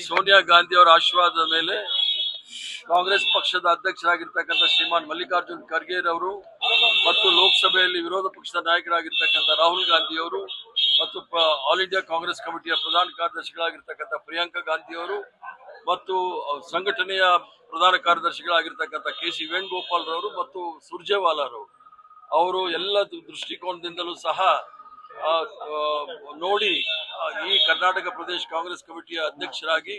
ಸೋನಿಯಾ ಗಾಂಧಿ ಅವರ ಆಶೀರ್ವಾದದ ಮೇಲೆ ಕಾಂಗ್ರೆಸ್ ಪಕ್ಷದ ಅಧ್ಯಕ್ಷರಾಗಿರ್ತಕ್ಕಂಥ ಶ್ರೀಮಾನ್ ಮಲ್ಲಿಕಾರ್ಜುನ್ ಖರ್ಗೆ ಅವರು ಮತ್ತು ಲೋಕಸಭೆಯಲ್ಲಿ ವಿರೋಧ ಪಕ್ಷದ ನಾಯಕರಾಗಿರ್ತಕ್ಕಂಥ ರಾಹುಲ್ ಗಾಂಧಿ ಅವರು ಮತ್ತು ಆಲ್ ಇಂಡಿಯಾ ಕಾಂಗ್ರೆಸ್ ಕಮಿಟಿಯ ಪ್ರಧಾನ ಕಾರ್ಯದರ್ಶಿಗಳಾಗಿರ್ತಕ್ಕಂಥ ಪ್ರಿಯಾಂಕಾ ಗಾಂಧಿ ಅವರು ಮತ್ತು ಸಂಘಟನೆಯ ಪ್ರಧಾನ ಕಾರ್ಯದರ್ಶಿಗಳಾಗಿರ್ತಕ್ಕಂಥ ಕೆ.ಸಿ. ವೇಣುಗೋಪಾಲ್ ರವರು ಮತ್ತು ಸುರ್ಜೇವಾಲಾ ಅವರು ಎಲ್ಲ ದೃಷ್ಟಿಕೋನದಿಂದಲೂ ಸಹ ನೋಡಿ ಈ ಕರ್ನಾಟಕ ಪ್ರದೇಶ ಕಾಂಗ್ರೆಸ್ ಕಮಿಟಿಯ ಅಧ್ಯಕ್ಷರಾಗಿ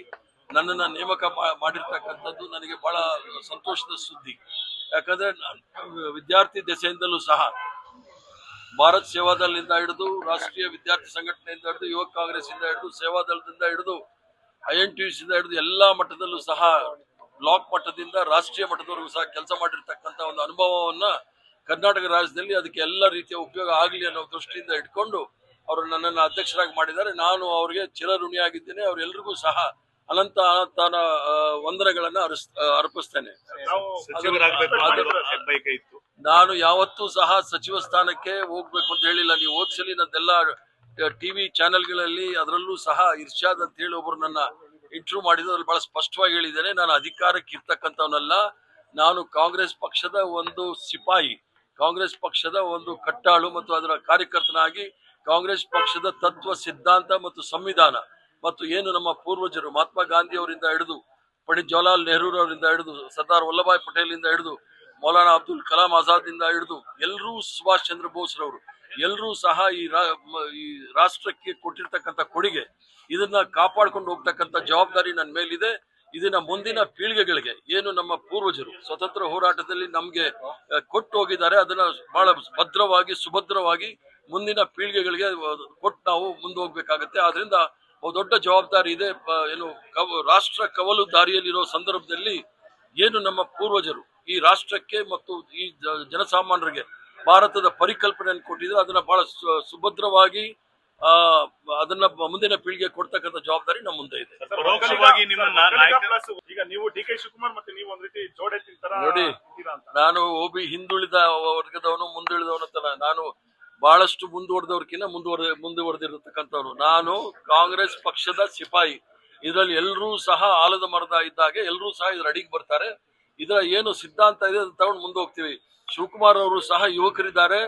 ನನ್ನನ್ನು ನೇಮಕ ಮಾಡಿರ್ತಕ್ಕಂಥದ್ದು ನನಗೆ ಬಹಳ ಸಂತೋಷದ ಸುದ್ದಿ. ಯಾಕಂದ್ರೆ ವಿದ್ಯಾರ್ಥಿ ದೆಸೆಯಿಂದಲೂ ಸಹ ಭಾರತ್ ಸೇವಾದಳದಿಂದ ಹಿಡಿದು ರಾಷ್ಟ್ರೀಯ ವಿದ್ಯಾರ್ಥಿ ಸಂಘಟನೆಯಿಂದ ಹಿಡಿದು ಯುವಕ ಕಾಂಗ್ರೆಸ್ ಇಂದ ಹಿಡಿದು ಸೇವಾದಳದಿಂದ ಹಿಡಿದು INTUC ಇಂದ ಹಿಡಿದು ಎಲ್ಲಾ ಮಟ್ಟದಲ್ಲೂ ಸಹ ಬ್ಲಾಕ್ ಮಟ್ಟದಿಂದ ರಾಷ್ಟ್ರೀಯ ಮಟ್ಟದವರೆಗೂ ಸಹ ಕೆಲಸ ಮಾಡಿರ್ತಕ್ಕಂಥ ಒಂದು ಅನುಭವವನ್ನ ಕರ್ನಾಟಕ ರಾಜ್ಯದಲ್ಲಿ ಅದಕ್ಕೆ ಎಲ್ಲ ರೀತಿಯ ಉಪಯೋಗ ಆಗಲಿ ಅನ್ನೋ ದೃಷ್ಟಿಯಿಂದ ಇಟ್ಕೊಂಡು ಅವರು ನನ್ನನ್ನು ಅಧ್ಯಕ್ಷರಾಗಿ ಮಾಡಿದ್ದಾರೆ. ನಾನು ಅವರಿಗೆ ಚಿರಋಣಿಯಾಗಿದ್ದೇನೆ. ಅವರೆಲ್ಲರಿಗೂ ಸಹ ಅನಂತ ವಂದನೆಗಳನ್ನ ಅರ್ಪಿಸ್ತೇನೆ. ನಾನು ಯಾವತ್ತೂ ಸಹ ಸಚಿವ ಸ್ಥಾನಕ್ಕೆ ಹೋಗ್ಬೇಕು ಅಂತ ಹೇಳಿಲ್ಲ. ನೀವು ಓದ್ಸಲಿ ನನ್ನೆಲ್ಲ ಟಿವಿ ಚಾನೆಲ್ಗಳಲ್ಲಿ ಅದರಲ್ಲೂ ಸಹ ಇರ್ಷಾದ್ ಅಂತ ಹೇಳಿ ಒಬ್ರು ನನ್ನ ಇಂಟರ್ವ್ಯೂ ಮಾಡಿದ್ರು. ಅದ್ರಲ್ಲಿ ಬಹಳ ಸ್ಪಷ್ಟವಾಗಿ ಹೇಳಿದ್ದೇನೆ, ನಾನು ಅಧಿಕಾರಕ್ಕೆ ಇರ್ತಕ್ಕಂಥವನಲ್ಲ. ನಾನು ಕಾಂಗ್ರೆಸ್ ಪಕ್ಷದ ಒಂದು ಸಿಪಾಯಿ, ಕಾಂಗ್ರೆಸ್ ಪಕ್ಷದ ಒಂದು ಕಟ್ಟಾಳು ಮತ್ತು ಅದರ ಕಾರ್ಯಕರ್ತನಾಗಿ ಕಾಂಗ್ರೆಸ್ ಪಕ್ಷದ ತತ್ವ ಸಿದ್ಧಾಂತ ಮತ್ತು ಸಂವಿಧಾನ ಮತ್ತು ಏನು ನಮ್ಮ ಪೂರ್ವಜರು ಮಹಾತ್ಮ ಗಾಂಧಿ ಅವರಿಂದ ಹಿಡಿದು ಪಂಡಿತ್ ಜವಾಹರ್ಲಾಲ್ ನೆಹರು ಅವರಿಂದ ಹಿಡಿದು ಸರ್ದಾರ್ ವಲ್ಲಭಾಯ್ ಪಟೇಲ್ ಇಂದ ಹಿಡಿದು ಮೌಲಾನಾ ಅಬ್ದುಲ್ ಕಲಾಂ ಆಜಾದ್ ಇಂದ ಹಿಡಿದು ಎಲ್ಲರೂ ಸುಭಾಷ್ ಚಂದ್ರ ಬೋಸ್ ರವರು ಎಲ್ಲರೂ ಸಹ ಈ ರಾಷ್ಟ್ರಕ್ಕೆ ಕೊಟ್ಟಿರ್ತಕ್ಕಂಥ ಕೊಡುಗೆ ಇದನ್ನ ಕಾಪಾಡ್ಕೊಂಡು ಹೋಗ್ತಕ್ಕಂಥ ಜವಾಬ್ದಾರಿ ನನ್ನ ಮೇಲಿದೆ. ಇದನ್ನ ಮುಂದಿನ ಪೀಳಿಗೆಗಳಿಗೆ ಏನು ನಮ್ಮ ಪೂರ್ವಜರು ಸ್ವತಂತ್ರ ಹೋರಾಟದಲ್ಲಿ ನಮ್ಗೆ ಕೊಟ್ಟು ಹೋಗಿದ್ದಾರೆ ಅದನ್ನ ಬಹಳ ಭದ್ರವಾಗಿ ಸುಭದ್ರವಾಗಿ ಮುಂದಿನ ಪೀಳಿಗೆಗಳಿಗೆ ಕೊಟ್ಟು ನಾವು ಮುಂದೆ ಹೋಗ್ಬೇಕಾಗತ್ತೆ. ಆದ್ರಿಂದ ದೊಡ್ಡ ಜವಾಬ್ದಾರಿ ಇದೆ. ಏನು ರಾಷ್ಟ್ರ ಕವಲು ದಾರಿಯಲ್ಲಿರೋ ಸಂದರ್ಭದಲ್ಲಿ ಏನು ನಮ್ಮ ಪೂರ್ವಜರು ಈ ರಾಷ್ಟ್ರಕ್ಕೆ ಮತ್ತು ಈ ಜನಸಾಮಾನ್ಯರಿಗೆ ಭಾರತದ ಪರಿಕಲ್ಪನೆಯನ್ನು ಕೊಟ್ಟಿದ್ರೆ ಅದನ್ನ ಬಹಳ ಸುಭದ್ರವಾಗಿ ಅದನ್ನ ಮುಂದಿನ ಪೀಳಿಗೆ ಕೊಡ್ತಕ್ಕಂಥ ಜವಾಬ್ದಾರಿ ನಮ್ಮ ಮುಂದೆ ಇದೆ. ಈಗ ನೀವು ಡಿ.ಕೆ. ಶಿವಕುಮಾರ್ ಮತ್ತೆ ನೀವು ಒಂದ್ ರೀತಿ ಜೋಡೆತ್ತಿನ ತರ ನೋಡಿ, ನಾನು ಹಿಂದುಳಿದ ವರ್ಗದವನು ಮುಂದುಳಿದವನು ನಾನು ಬಹಳಷ್ಟು ಮುಂದುವರೆದವ್ರಕ್ಕಿಂತ ಮುಂದುವರೆದಿರತಕ್ಕಂಥವ್ರು. ನಾನು ಕಾಂಗ್ರೆಸ್ ಪಕ್ಷದ ಸಿಪಾಯಿ. ಇದರಲ್ಲಿ ಎಲ್ಲರೂ ಸಹ ಆಲದ ಮರದ ಇದ್ದಾಗೆ ಎಲ್ಲರೂ ಸಹ ಇದ್ರ ಅಡಿಗೆ ಬರ್ತಾರೆ. ಇದರ ಏನು ಸಿದ್ಧಾಂತ ಇದೆ ಅದನ್ನ ತಗೊಂಡು ಮುಂದೆ ಹೋಗ್ತೀವಿ. ಶಿವಕುಮಾರ್ ಅವರು ಸಹ ಯುವಕರಿದ್ದಾರೆ,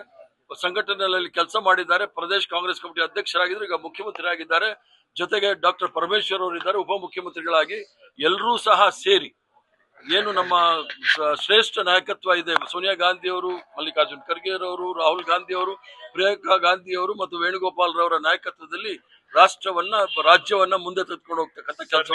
ಸಂಘಟನೆಯಲ್ಲಿ ಕೆಲಸ ಮಾಡಿದ್ದಾರೆ, ಪ್ರದೇಶ ಕಾಂಗ್ರೆಸ್ ಕಮಿಟಿ ಅಧ್ಯಕ್ಷರಾಗಿದ್ದಾರೆ, ಈಗ ಮುಖ್ಯಮಂತ್ರಿ ಆಗಿದ್ದಾರೆ. ಜೊತೆಗೆ ಡಾಕ್ಟರ್ ಪರಮೇಶ್ವರ್ ಅವರು ಇದ್ದಾರೆ ಉಪಮುಖ್ಯಮಂತ್ರಿಗಳಾಗಿ. ಎಲ್ಲರೂ ಸಹ ಸೇರಿ ಏನು ನಮ್ಮ ಶ್ರೇಷ್ಠ ನಾಯಕತ್ವ ಇದೆ, ಸೋನಿಯಾ ಗಾಂಧಿ ಅವರು, ಮಲ್ಲಿಕಾರ್ಜುನ್ ಖರ್ಗೆ ಅವರು, ರಾಹುಲ್ ಗಾಂಧಿ ಅವರು, ಪ್ರಿಯಾಂಕಾ ಗಾಂಧಿ ಅವರು ಮತ್ತು ವೇಣುಗೋಪಾಲ್ ರವರ ನಾಯಕತ್ವದಲ್ಲಿ ರಾಜ್ಯವನ್ನ ಮುಂದೆ ತೆಗೆದುಕೊಂಡು ಹೋಗ್ತಕ್ಕಂಥ ಕೆಲಸ